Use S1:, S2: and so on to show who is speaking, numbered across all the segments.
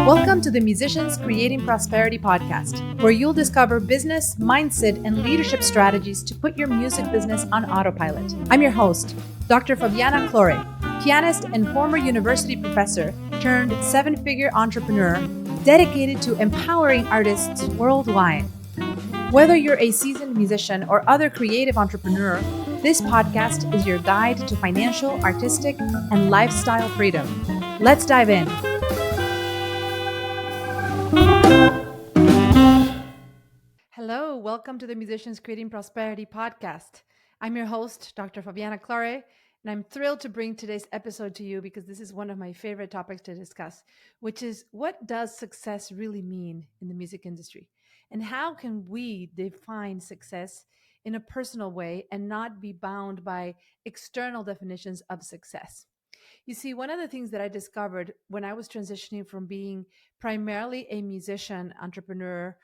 S1: Welcome to the Musicians Creating Prosperity podcast, where you'll discover business, mindset, and leadership strategies to put your music business on autopilot. I'm your host, Dr. Fabiana Claure, pianist and former university professor turned seven-figure entrepreneur dedicated to empowering artists worldwide. Whether you're a seasoned musician or other creative entrepreneur, this podcast is your guide to financial, artistic, and lifestyle freedom. Let's dive in. Hello, welcome to the Musicians Creating Prosperity podcast. I'm your host, Dr. Fabiana Claure, and I'm thrilled to bring today's episode to you because this is one of my favorite topics to discuss, which is what does success really mean in the music industry? And how can we define success in a personal way and not be bound by external definitions of success? You see, one of the things that I discovered when I was transitioning from being primarily a musician entrepreneur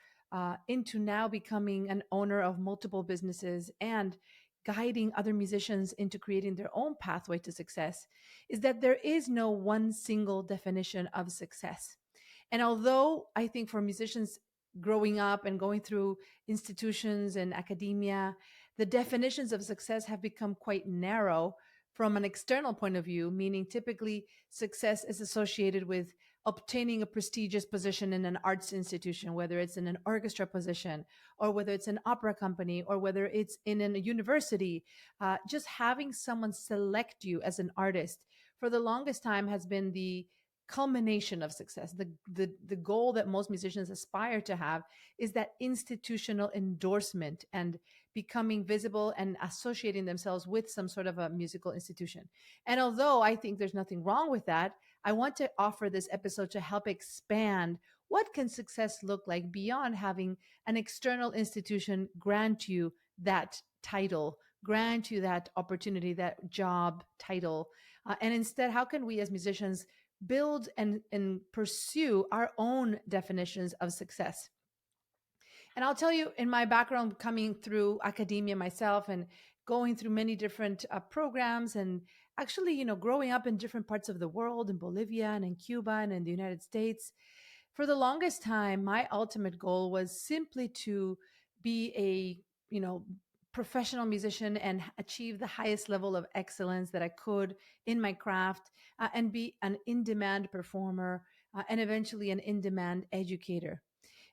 S1: into now becoming an owner of multiple businesses and guiding other musicians into creating their own pathway to success is that there is no one single definition of success. And although I think for musicians growing up and going through institutions and academia, the definitions of success have become quite narrow from an external point of view, meaning typically success is associated with obtaining a prestigious position in an arts institution, whether it's in an orchestra position, or whether it's an opera company, or whether it's in a university. Just having someone select you as an artist for the longest time has been the culmination of success. The goal that most musicians aspire to have is that institutional endorsement and becoming visible and associating themselves with some sort of a musical institution. And although I think there's nothing wrong with that, I want to offer this episode to help expand what can success look like beyond having an external institution grant you that title, grant you that opportunity, that job title. And instead, how can we as musicians build and pursue our own definitions of success? And I'll tell you, in my background, coming through academia myself and going through many different programs, and actually, growing up in different parts of the world, in Bolivia and in Cuba and in the United States, for the longest time, my ultimate goal was simply to be a professional musician and achieve the highest level of excellence that I could in my craft, and be an in-demand performer, and eventually an in-demand educator.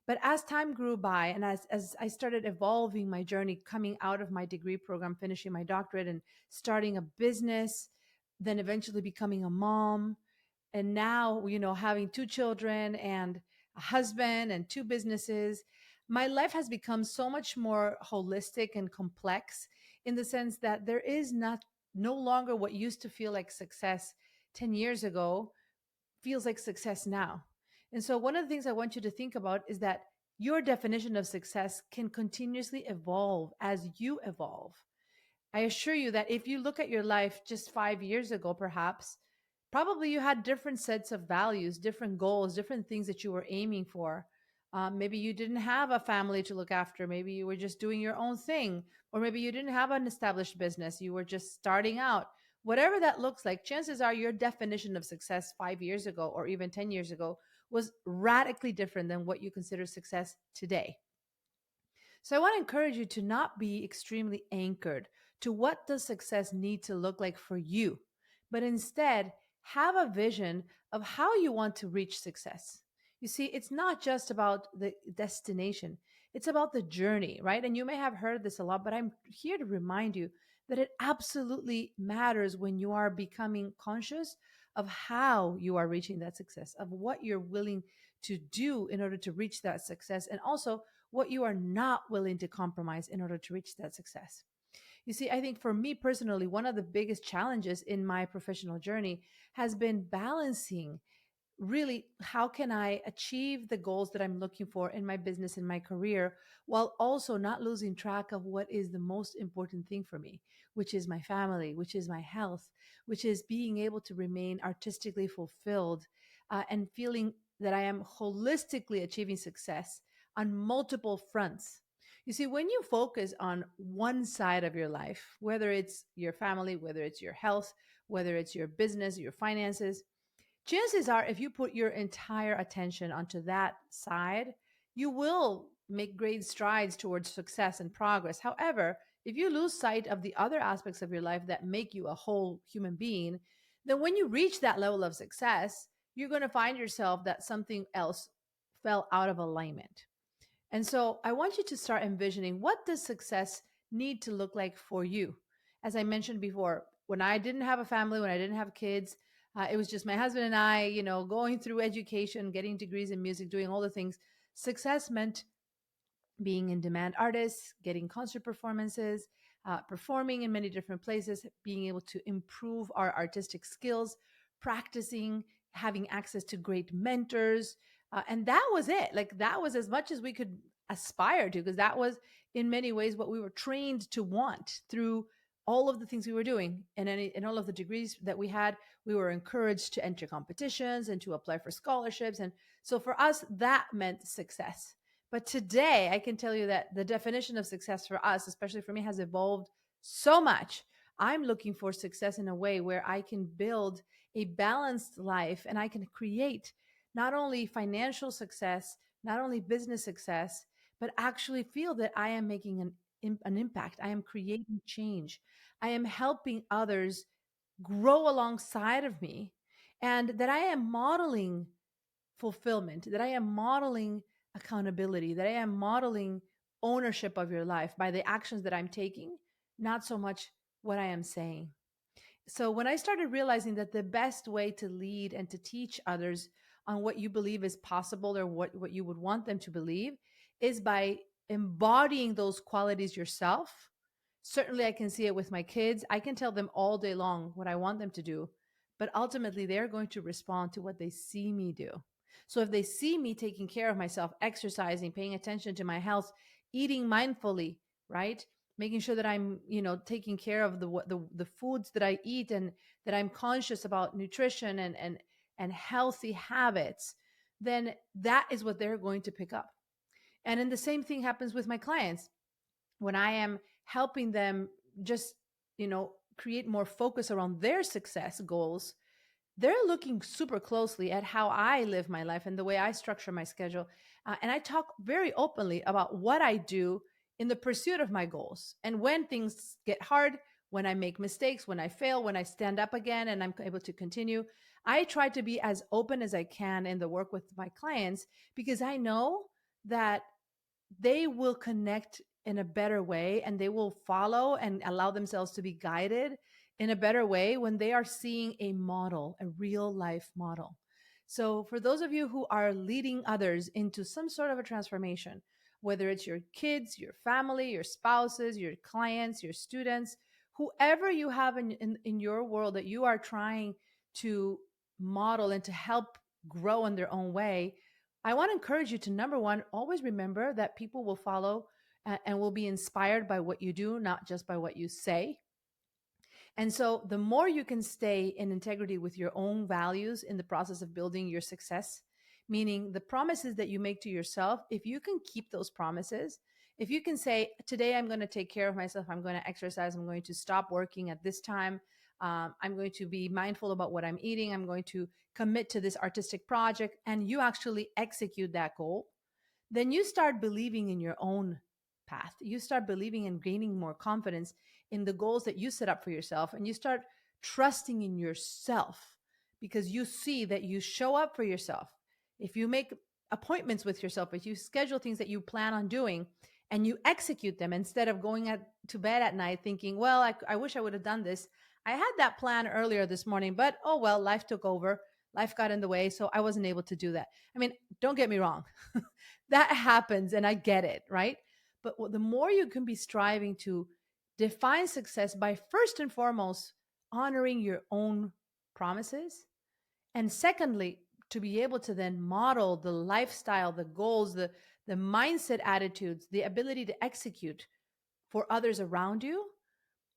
S1: But as time grew by and as I started evolving my journey, coming out of my degree program, finishing my doctorate and starting a business, then eventually becoming a mom, and now, having two children and a husband and two businesses, my life has become so much more holistic and complex in the sense that there is no longer what used to feel like success 10 years ago feels like success now. And so, one of the things I want you to think about is that your definition of success can continuously evolve as you evolve. I assure you that if you look at your life just 5 years ago, perhaps, probably you had different sets of values, different goals, different things that you were aiming for. Maybe you didn't have a family to look after. Maybe you were just doing your own thing. Or maybe you didn't have an established business. You were just starting out. Whatever that looks like, chances are your definition of success 5 years ago or even 10 years ago was radically different than what you consider success today. So I want to encourage you to not be extremely anchored to what does success need to look like for you, but instead have a vision of how you want to reach success. You see, it's not just about the destination, it's about the journey, right? And you may have heard this a lot, but I'm here to remind you that it absolutely matters when you are becoming conscious of how you are reaching that success, of what you're willing to do in order to reach that success, and also what you are not willing to compromise in order to reach that success. You see, I think for me personally, one of the biggest challenges in my professional journey has been balancing really how can I achieve the goals that I'm looking for in my business, in my career, while also not losing track of what is the most important thing for me, which is my family, which is my health, which is being able to remain artistically fulfilled, and feeling that I am holistically achieving success on multiple fronts. You see, when you focus on one side of your life, whether it's your family, whether it's your health, whether it's your business, your finances, chances are if you put your entire attention onto that side, you will make great strides towards success and progress. However, if you lose sight of the other aspects of your life that make you a whole human being, then when you reach that level of success, you're going to find yourself that something else fell out of alignment. And so I want you to start envisioning, what does success need to look like for you? As I mentioned before, when I didn't have a family, when I didn't have kids, it was just my husband and I, going through education, getting degrees in music, doing all the things. Success meant being in demand artists, getting concert performances, performing in many different places, being able to improve our artistic skills, practicing, having access to great mentors. And that was it. Like that was as much as we could aspire to, because that was in many ways what we were trained to want through all of the things we were doing, and all of the degrees that we had. We were encouraged to enter competitions and to apply for scholarships. And so for us, that meant success. But today, I can tell you that the definition of success for us, especially for me, has evolved so much. I'm looking for success in a way where I can build a balanced life and I can create not only financial success, not only business success, but actually feel that I am making an impact. I am creating change. I am helping others grow alongside of me, and that I am modeling fulfillment, that I am modeling accountability, that I am modeling ownership of your life by the actions that I'm taking, not so much what I am saying. So when I started realizing that the best way to lead and to teach others on what you believe is possible, or what you would want them to believe, is by embodying those qualities yourself. Certainly, I can see it with my kids. I can tell them all day long what I want them to do, but ultimately, they're going to respond to what they see me do. So if they see me taking care of myself, exercising, paying attention to my health, eating mindfully, right? Making sure that I'm, taking care of the foods that I eat, and that I'm conscious about nutrition and healthy habits, then that is what they're going to pick up. And then the same thing happens with my clients. When I am helping them just, create more focus around their success goals, they're looking super closely at how I live my life and the way I structure my schedule. And I talk very openly about what I do in the pursuit of my goals. And when things get hard, when I make mistakes, when I fail, when I stand up again and I'm able to continue, I try to be as open as I can in the work with my clients, because I know that they will connect in a better way, and they will follow and allow themselves to be guided in a better way when they are seeing a model, a real life model. So, for those of you who are leading others into some sort of a transformation, whether it's your kids, your family, your spouses, your clients, your students, whoever you have in your world that you are trying to model and to help grow in their own way, I want to encourage you to, number one, always remember that people will follow and will be inspired by what you do, not just by what you say. And so the more you can stay in integrity with your own values in the process of building your success, meaning the promises that you make to yourself, if you can keep those promises, if you can say, today I'm going to take care of myself, I'm going to exercise, I'm going to stop working at this time, I'm going to be mindful about what I'm eating, I'm going to commit to this artistic project, and you actually execute that goal, then you start believing in your own path. You start believing and gaining more confidence in the goals that you set up for yourself. And you start trusting in yourself, because you see that you show up for yourself. If you make appointments with yourself, if you schedule things that you plan on doing and you execute them, instead of going to bed at night thinking, well, I wish I would have done this. I had that plan earlier this morning, but oh well, life took over. Life got in the way, so I wasn't able to do that. I mean, don't get me wrong. That happens and I get it, right? But the more you can be striving to define success by, first and foremost, honoring your own promises, and secondly, to be able to then model the lifestyle, the goals, the mindset, attitudes, the ability to execute for others around you,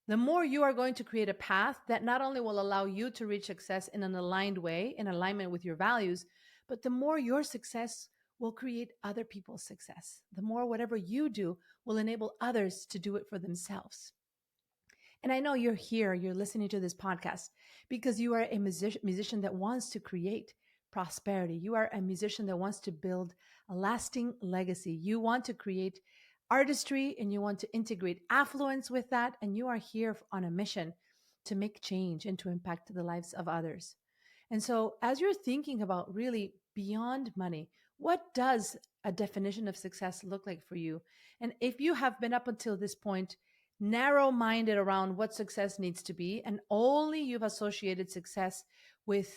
S1: the more you are going to create a path that not only will allow you to reach success in an aligned way, in alignment with your values, but the more your success will create other people's success. The more whatever you do will enable others to do it for themselves. And I know you're here, you're listening to this podcast because you are a musician that wants to create prosperity. You are a musician that wants to build a lasting legacy. You want to create artistry and you want to integrate affluence with that. And you are here on a mission to make change and to impact the lives of others. And so, as you're thinking about really beyond money, what does a definition of success look like for you? And if you have been up until this point narrow minded around what success needs to be, and only you've associated success with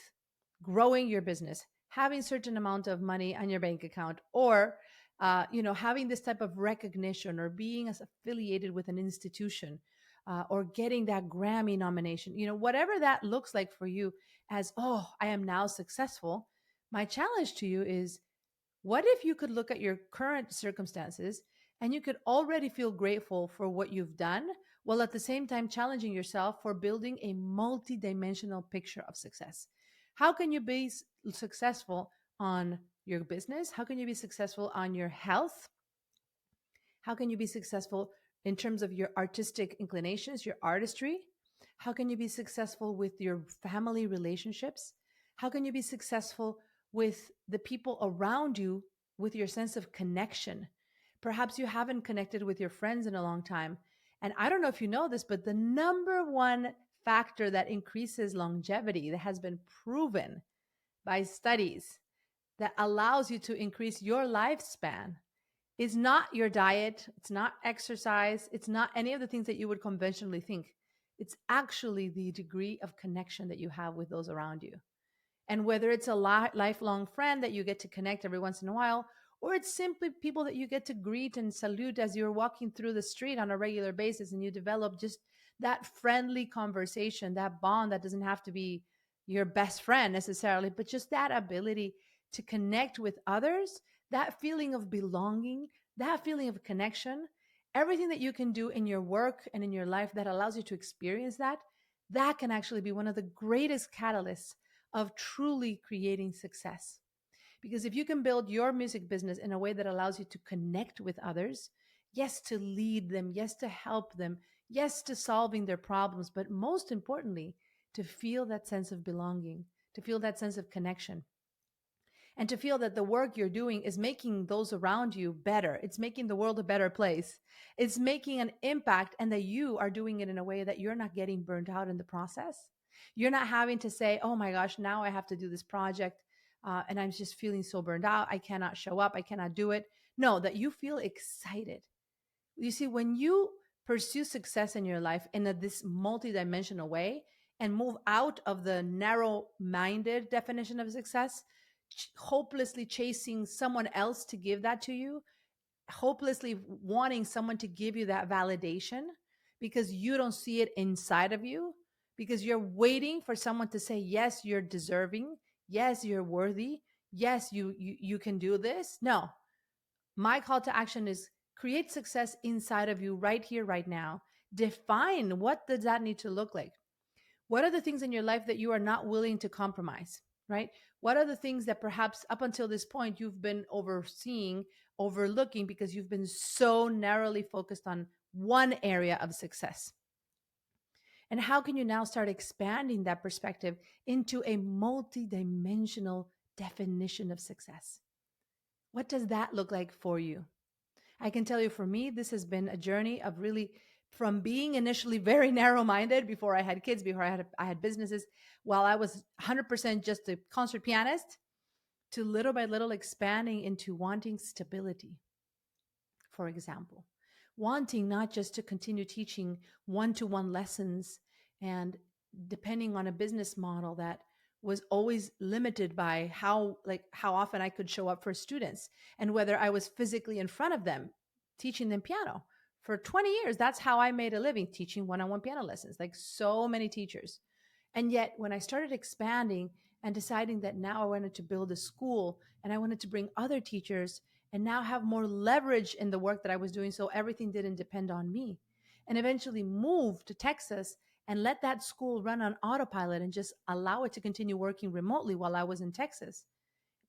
S1: growing your business, having certain amount of money on your bank account, or having this type of recognition or being as affiliated with an institution, or getting that Grammy nomination, whatever that looks like for you as, oh, I am now successful. My challenge to you is, what if you could look at your current circumstances and you could already feel grateful for what you've done, while at the same time challenging yourself for building a multi-dimensional picture of success? How can you be successful on your business? How can you be successful on your health? How can you be successful in terms of your artistic inclinations, your artistry? How can you be successful with your family relationships? How can you be successful with the people around you, with your sense of connection? Perhaps you haven't connected with your friends in a long time. And I don't know if you know this, but the number one factor that increases longevity, that has been proven by studies, that allows you to increase your lifespan, is not your diet, it's not exercise, it's not any of the things that you would conventionally think. It's actually the degree of connection that you have with those around you. And whether it's a lifelong friend that you get to connect every once in a while, or it's simply people that you get to greet and salute as you're walking through the street on a regular basis, and you develop just that friendly conversation, that bond that doesn't have to be your best friend necessarily, but just that ability to connect with others, that feeling of belonging, that feeling of connection, everything that you can do in your work and in your life that allows you to experience that, that can actually be one of the greatest catalysts of truly creating success. Because if you can build your music business in a way that allows you to connect with others, yes, to lead them, yes, to help them, yes, to solving their problems, but most importantly, to feel that sense of belonging, to feel that sense of connection, and to feel that the work you're doing is making those around you better. It's making the world a better place. It's making an impact, and that you are doing it in a way that you're not getting burnt out in the process. You're not having to say, oh my gosh, now I have to do this project, and I'm just feeling so burned out. I cannot show up. I cannot do it. No, that you feel excited. You see, when you pursue success in your life in this multidimensional way and move out of the narrow minded definition of success, hopelessly chasing someone else to give that to you, hopelessly wanting someone to give you that validation because you don't see it inside of you, because you're waiting for someone to say, yes, you're deserving. Yes, you're worthy. Yes, you can do this. No, my call to action is create success inside of you right here, right now. Define what does that need to look like. What are the things in your life that you are not willing to compromise, right? What are the things that perhaps up until this point you've been overseeing, overlooking because you've been so narrowly focused on one area of success? And how can you now start expanding that perspective into a multidimensional definition of success? What does that look like for you? I can tell you, for me, this has been a journey of really, from being initially very narrow minded before I had kids, before I had businesses, while I was 100% just a concert pianist, to little by little expanding into wanting stability, for example, wanting not just to continue teaching one-to-one lessons and depending on a business model that was always limited by how often I could show up for students and whether I was physically in front of them teaching them piano. For 20 years, that's how I made a living, teaching one-on-one piano lessons, like so many teachers. And yet, when I started expanding and deciding that now I wanted to build a school and I wanted to bring other teachers and now have more leverage in the work that I was doing so everything didn't depend on me, and eventually moved to Texas and let that school run on autopilot and just allow it to continue working remotely while I was in Texas,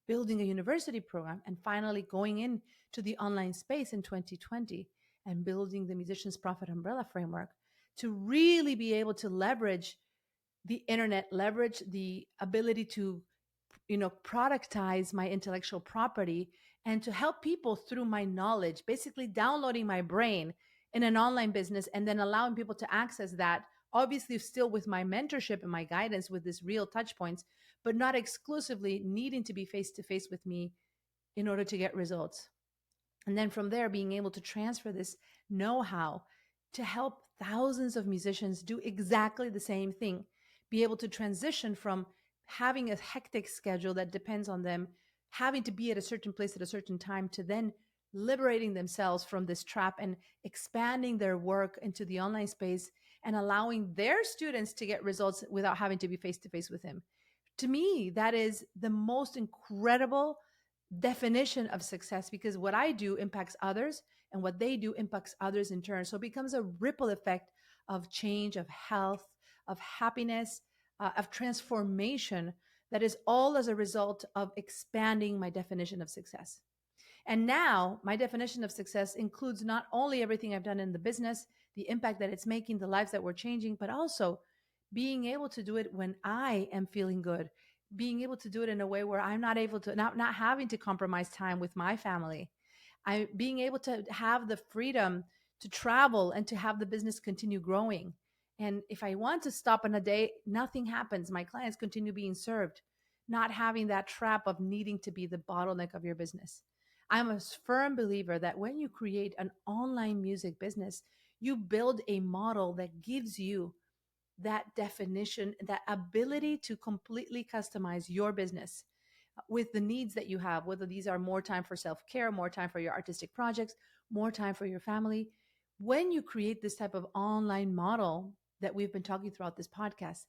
S1: building a university program, and finally going into the online space in 2020 and building the Musicians Profit Umbrella framework to really be able to leverage the internet, leverage the ability to productize my intellectual property and to help people through my knowledge, basically downloading my brain in an online business and then allowing people to access that, obviously still with my mentorship and my guidance with this real touch points, but not exclusively needing to be face to face with me in order to get results. And then from there, being able to transfer this know-how to help thousands of musicians do exactly the same thing, be able to transition from having a hectic schedule that depends on them having to be at a certain place at a certain time to then liberating themselves from this trap and expanding their work into the online space and allowing their students to get results without having to be face to face with him. To me, that is the most incredible definition of success, because what I do impacts others and what they do impacts others in turn. So it becomes a ripple effect of change, of health, of happiness, of transformation that is all as a result of expanding my definition of success. And now my definition of success includes not only everything I've done in the business, the impact that it's making, the lives that we're changing, but also being able to do it when I am feeling good, being able to do it in a way where I'm not able to, not having to compromise time with my family. I being able to have the freedom to travel and to have the business continue growing. And if I want to stop on a day, nothing happens. My clients continue being served, not having that trap of needing to be the bottleneck of your business. I'm a firm believer that when you create an online music business, you build a model that gives you that definition, that ability to completely customize your business with the needs that you have, whether these are more time for self-care, more time for your artistic projects, more time for your family. When you create this type of online model that we've been talking throughout this podcast,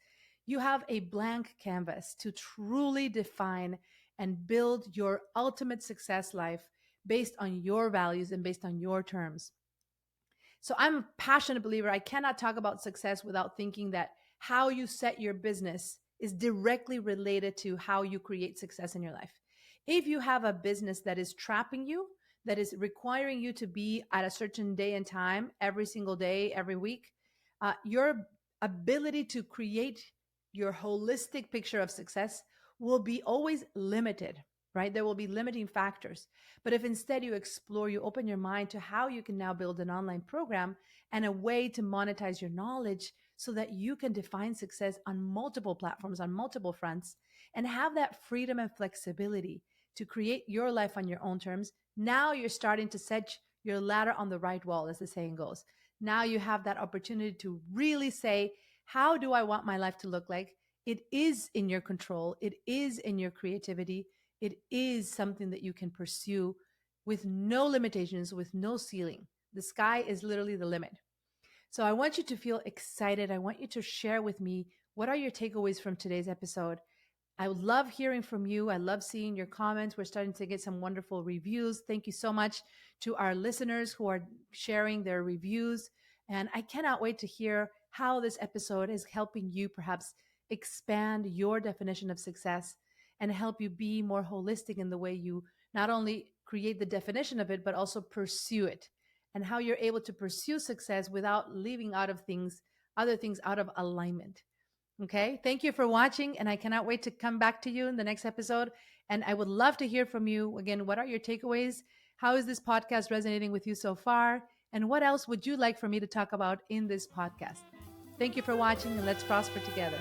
S1: you have a blank canvas to truly define and build your ultimate success life based on your values and based on your terms. So I'm a passionate believer. I cannot talk about success without thinking that how you set your business is directly related to how you create success in your life. If you have a business that is trapping you, that is requiring you to be at a certain day and time every single day, every week, your ability to create your holistic picture of success will be always limited, right? There will be limiting factors. But if instead you explore, you open your mind to how you can now build an online program and a way to monetize your knowledge so that you can define success on multiple platforms, on multiple fronts, and have that freedom and flexibility to create your life on your own terms, now you're starting to set your ladder on the right wall, as the saying goes. Now you have that opportunity to really say, how do I want my life to look like? It is in your control. It is in your creativity. It is something that you can pursue with no limitations, with no ceiling. The sky is literally the limit. So I want you to feel excited. I want you to share with me, what are your takeaways from today's episode? I would love hearing from you. I love seeing your comments. We're starting to get some wonderful reviews. Thank you so much to our listeners who are sharing their reviews. And I cannot wait to hear how this episode is helping you perhaps expand your definition of success and help you be more holistic in the way you not only create the definition of it, but also pursue it, and how you're able to pursue success without leaving out of things, other things out of alignment. Okay. Thank you for watching. And I cannot wait to come back to you in the next episode. And I would love to hear from you. Again, what are your takeaways? How is this podcast resonating with you so far? And what else would you like for me to talk about in this podcast? Thank you for watching, and let's prosper together.